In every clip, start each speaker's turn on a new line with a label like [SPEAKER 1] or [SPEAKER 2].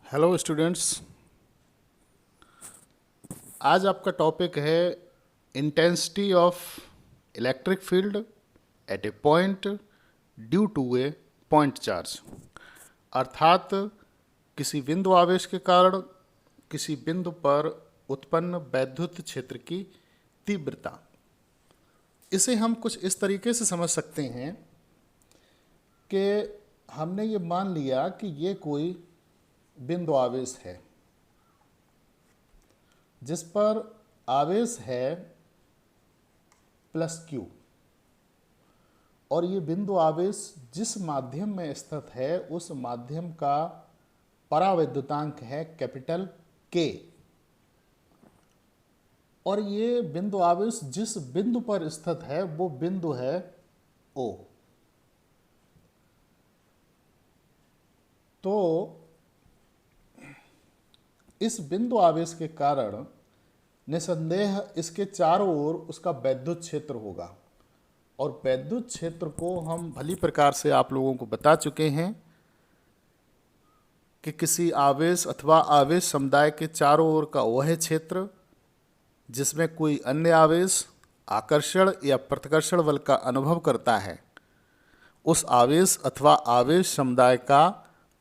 [SPEAKER 1] Hello students. आज आपका topic है intensity of electric field at a point due to a point charge. अर्थात किसी बिंदु आवेश के कारण किसी बिंदु पर उत्पन्न वैद्युत क्षेत्र की तीव्रता। इसे हम कुछ इस तरीके से समझ सकते हैं कि हमने ये मान लिया कि ये कोई बिंदु आवेश है जिस पर आवेश है प्लस क्यू, और ये बिंदु आवेश जिस माध्यम में स्थित है उस माध्यम का परावैद्युतांक है कैपिटल के, और ये बिंदु आवेश जिस बिंदु पर स्थित है वो बिंदु है ओ। तो इस बिंदु आवेश के कारण निसंदेह इसके चारों ओर उसका वैद्युत क्षेत्र होगा, और वैद्युत क्षेत्र को हम भली प्रकार से आप लोगों को बता चुके हैं कि किसी आवेश अथवा आवेश समुदाय के चारों ओर का वह क्षेत्र जिसमें कोई अन्य आवेश आकर्षण या प्रतिकर्षण बल का अनुभव करता है, उस आवेश अथवा आवेश समुदाय का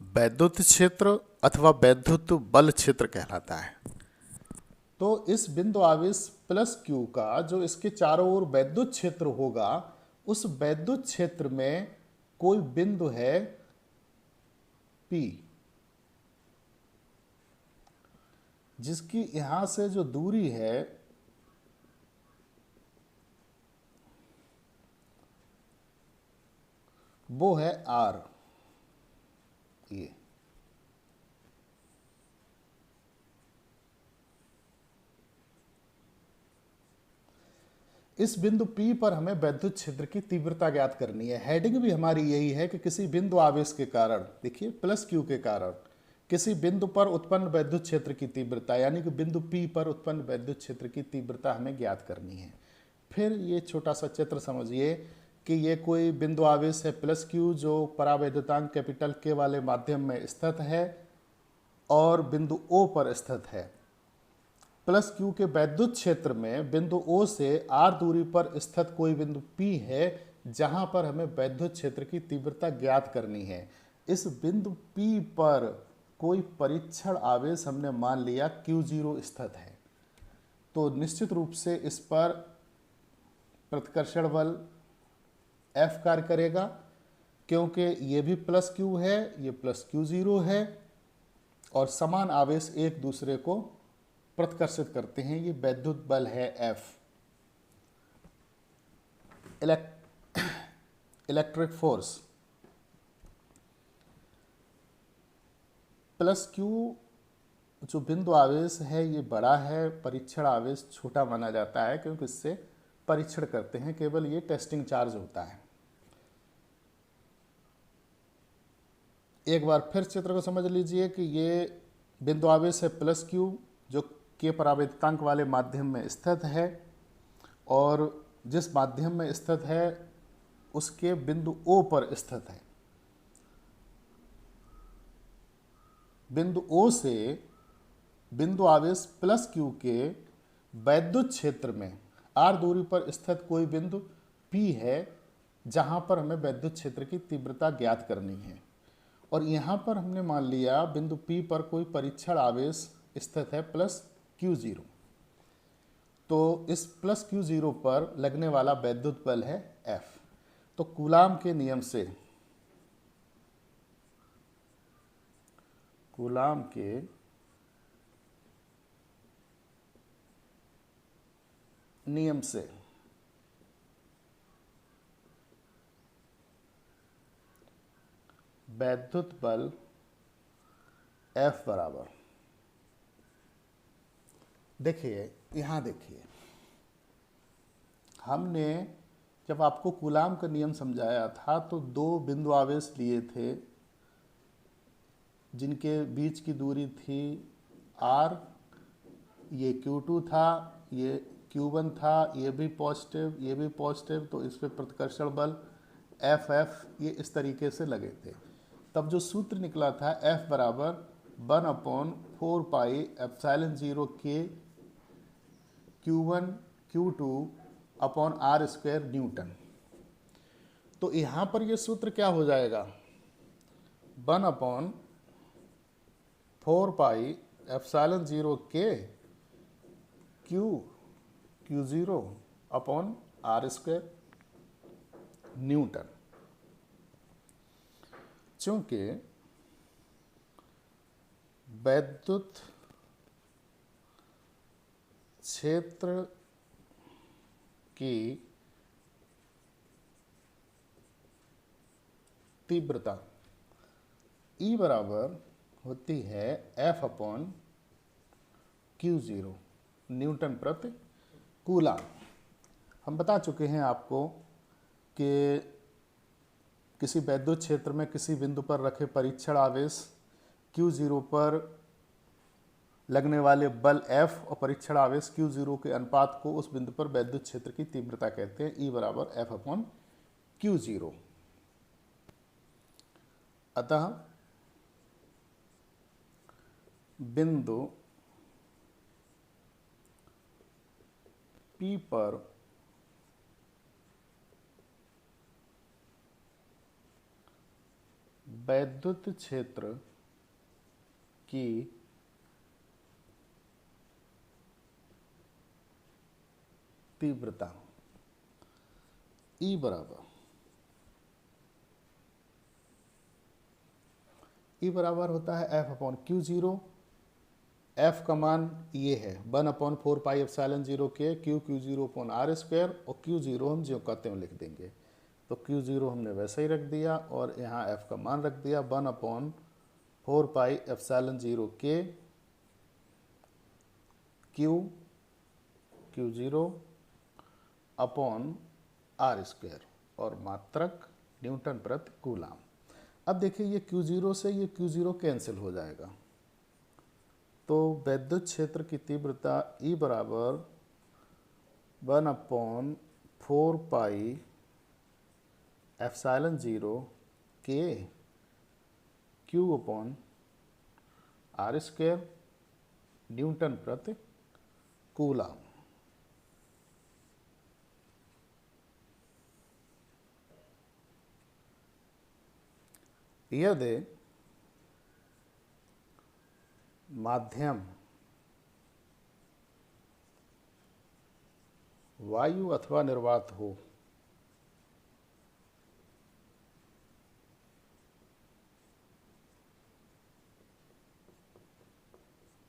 [SPEAKER 1] वैद्युत क्षेत्र अथवा वैद्युत बल क्षेत्र कहलाता है। तो इस बिंदु आवेश प्लस क्यू का जो इसके चारों ओर वैद्युत क्षेत्र होगा, उस वैद्युत क्षेत्र में कोई बिंदु है P, जिसकी यहां से जो दूरी है वो है R। ये इस बिंदु P पर हमें वैद्युत क्षेत्र की तीव्रता ज्ञात करनी है। हेडिंग भी हमारी यही है कि किसी बिंदु आवेश के कारण, देखिए प्लस क्यू के कारण किसी बिंदु पर उत्पन्न वैद्युत क्षेत्र की तीव्रता, यानी कि बिंदु P पर उत्पन्न वैद्युत क्षेत्र की तीव्रता हमें ज्ञात करनी है। फिर ये छोटा सा चित्र समझिए कि ये कोई बिंदु आवेश है प्लस क्यू जो परावैद्युतांक कैपिटल के वाले माध्यम में स्थित है और बिंदु O पर स्थित है। प्लस क्यू के वैद्युत क्षेत्र में बिंदु O से R दूरी पर स्थित कोई बिंदु P है जहां पर हमें वैद्युत क्षेत्र की तीव्रता ज्ञात करनी है। इस बिंदु P पर कोई परीक्षण आवेश हमने मान लिया Q0 स्थित है, तो निश्चित रूप से इस पर प्रतिकर्षण बल F कार्य करेगा, क्योंकि ये भी प्लस क्यू है, ये प्लस Q0 है, और समान आवेश एक दूसरे को प्रतिकर्षित करते हैं। ये वैद्युत बल है F। Electric force plus Q जो बिंदु आवेश है ये बड़ा है, परीक्षण आवेश छोटा माना जाता है क्योंकि इससे परीक्षण करते हैं, केवल ये टेस्टिंग चार्ज होता है। एक बार फिर चित्र को समझ लीजिए कि ये बिंदु आवेश है प्लस क्यू जो के परावैद्युतांक वाले माध्यम में स्थित है, और जिस माध्यम में स्थित है उसके बिंदु O पर स्थित है। बिंदु O से बिंदु आवेश प्लस क्यू के वैद्युत क्षेत्र में R दूरी पर स्थित कोई बिंदु P है जहां पर हमें वैद्युत क्षेत्र की तीव्रता ज्ञात करनी है, और यहां पर हमने मान लिया बिंदु P पर कोई परीक्षण आवेश स्थित है प्लस Q0। तो इस प्लस Q0 पर लगने वाला वैद्युत बल है F। तो कूलाम के नियम से, कूलाम के नियम से वैद्युत बल F बराबर, देखिए यहाँ देखिए, हमने जब आपको कूलाम का नियम समझाया था तो दो बिंदु आवेश लिए थे जिनके बीच की दूरी थी R, ये Q2 था, ये Q1 था, ये भी पॉजिटिव, ये भी पॉजिटिव, तो इस पर प्रतिकर्षण बल F ये इस तरीके से लगे थे। तब जो सूत्र निकला था F बराबर 1/4πε0 k Q1 Q2 upon R square newton. तो यहाँ पर ये सूत्र क्या हो जाएगा, 1/4πε0 k Q0 upon R square newton. चूंकि वैद्युत क्षेत्र की तीव्रता E बराबर होती है F अपॉन Q0 न्यूटन प्रति कूलम। हम बता चुके हैं आपको कि किसी वैद्युत क्षेत्र में किसी बिंदु पर रखे परीक्षण आवेश Q0 पर लगने वाले बल F और परीक्षण आवेश Q0 के अनुपात को उस बिंदु पर वैद्युत क्षेत्र की तीव्रता कहते हैं। E बराबर F अपॉन Q0। अतः बिंदु P पर वैद्युत क्षेत्र की तीव्रता E बराबर होता है F अपॉन Q0। F का मान ये है 1/4πε0 k Q0 upon R square, और Q0 हम जो कहते हैं लिख देंगे। तो Q0 हमने वैसे ही रख दिया और यहाँ F का मान रख दिया 1/4πε0 k Q0 upon R square और मात्रक न्यूटन प्रति कूलम। अब देखिए ये Q0 से ये Q0 कैंसिल हो जाएगा, तो वैद्युत क्षेत्र की तीव्रता E बराबर 1/4πε0 k Q upon R square newton प्रति कूलम। यदि माध्यम वायु अथवा निर्वात हो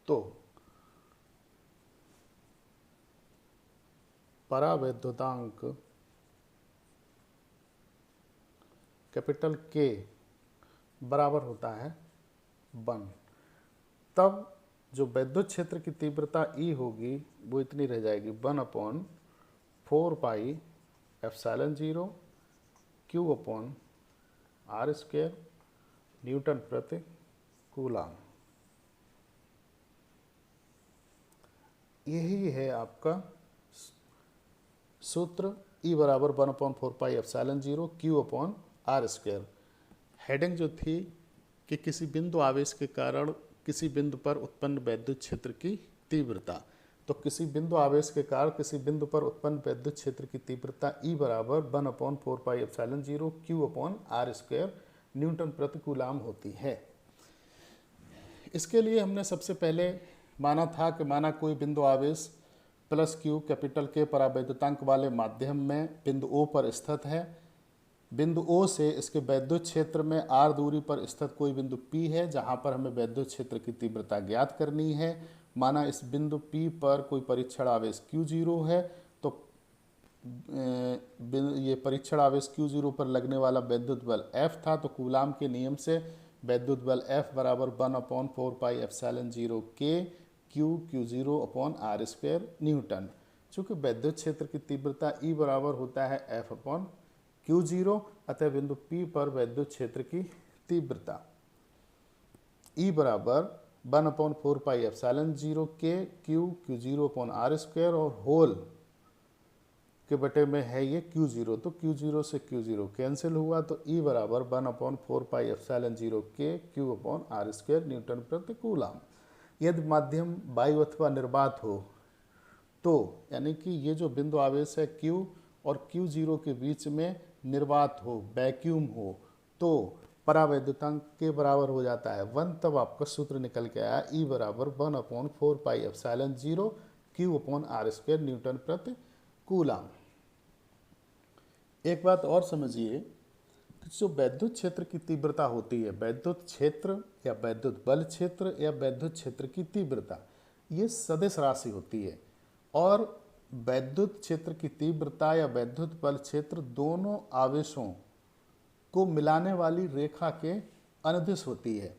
[SPEAKER 1] तो परावैद्युतांक कैपिटल K बराबर होता है 1। तब जो वैद्युत क्षेत्र की तीव्रता E होगी वो इतनी रह जाएगी 1/4πε0 Q upon R square newton प्रति कूलम। यही है आपका सूत्र E बराबर 1/4πε0 Q upon R square. Heading जो थी कि किसी बिंदु आवेश के कारण किसी बिंदु पर उत्पन्न वैद्युत क्षेत्र की तीव्रता, तो किसी बिंदु आवेश के कारण किसी बिंदु पर उत्पन्न वैद्युत क्षेत्र की तीव्रता E बराबर 1/4πε0 Q upon R square newton प्रति कूलम होती है। इसके लिए हमने सबसे पहले माना था कि माना कोई बिंदु आवेश प्लस Q कैपिटल K परावैद्युतांक वाले माध्यम में बिंदु O पर स्थित है। बिंदु O से इसके वैद्युत क्षेत्र में R दूरी पर स्थित कोई बिंदु P है जहां पर हमें वैद्युत क्षेत्र की तीव्रता ज्ञात करनी है। माना इस बिंदु P पर कोई परीक्षण आवेश Q0 है, तो ये परीक्षण आवेश Q0 पर लगने वाला वैद्युत बल F था, तो कूलम के नियम से वैद्युत बल F बराबर 1/4πε0 k Q0 upon R square newton. चूँकि वैद्युत क्षेत्र की तीव्रता E बराबर होता है F अपॉन Q0, अतः बिंदु P पर वैद्युत क्षेत्र की तीव्रता E बराबर 1/4πε0 k Q0 upon R square और होल के बटे में है ये Q0, तो Q0 से Q0 कैंसिल हुआ, तो E बराबर 1/4πε0 K Q/r² न्यूटन प्रति कूलम। यदि माध्यम वायु अथवा निर्वात हो तो यानी कि ये जो बिंदु आवेश है Q और Q0 के बीच में निर्वात हो, वैक्यूम हो, तो परावैद्युतांक के बराबर हो जाता है 1। तब आपका सूत्र निकल के आया E बराबर 1/4πε0 Q/r² न्यूटन प्रति कूलम। एक बात और समझिए कि जो वैद्युत क्षेत्र की तीव्रता होती है, वैद्युत क्षेत्र या वैद्युत बल क्षेत्र या वैद्युत क्षेत्र की तीव्रता, ये सदिश राशि होती है और वैद्युत क्षेत्र की तीव्रता या वैद्युत बल क्षेत्र दोनों आवेशों को मिलाने वाली रेखा के अनुदिश होती है।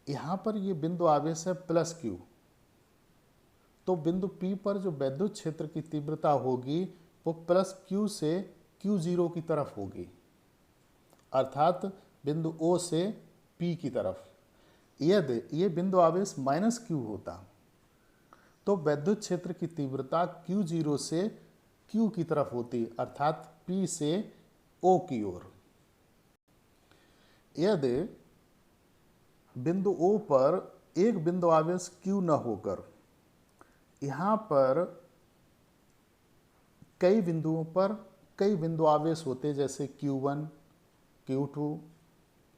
[SPEAKER 1] यहाँ पर ये बिंदु आवेश है +Q, तो बिंदु P पर जो वैद्युत क्षेत्र की तीव्रता होगी वो +Q से Q0 की तरफ होगी, अर्थात बिंदु O से P की तरफ। यदि ये बिंदु आवेश -Q होता तो वैद्युत क्षेत्र की तीव्रता Q0 से Q की तरफ होती, अर्थात P से O की ओर। यदि बिंदु O पर एक बिंदु आवेश Q न होकर यहाँ पर कई बिंदुओं पर कई बिंदु आवेश होते, जैसे Q1, Q2,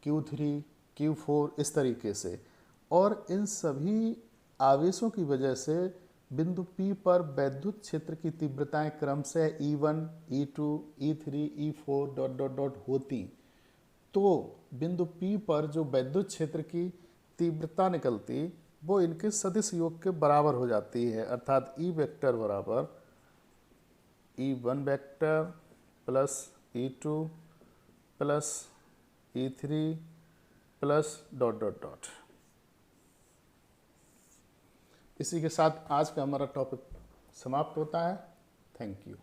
[SPEAKER 1] Q3, Q4 इस तरीके से, और इन सभी आवेशों की वजह से बिंदु P पर वैद्युत क्षेत्र की तीव्रताएं क्रमशः E1, E2, E3, E4 ... होती, तो बिंदु P पर जो वैद्युत क्षेत्र की तीव्रता निकलती वो इनके सदिश योग के बराबर हो जाती है, अर्थात E वेक्टर बराबर E1 vector plus E2 plus E3 plus ... इसी के साथ आज का हमारा टॉपिक समाप्त होता है। Thank you.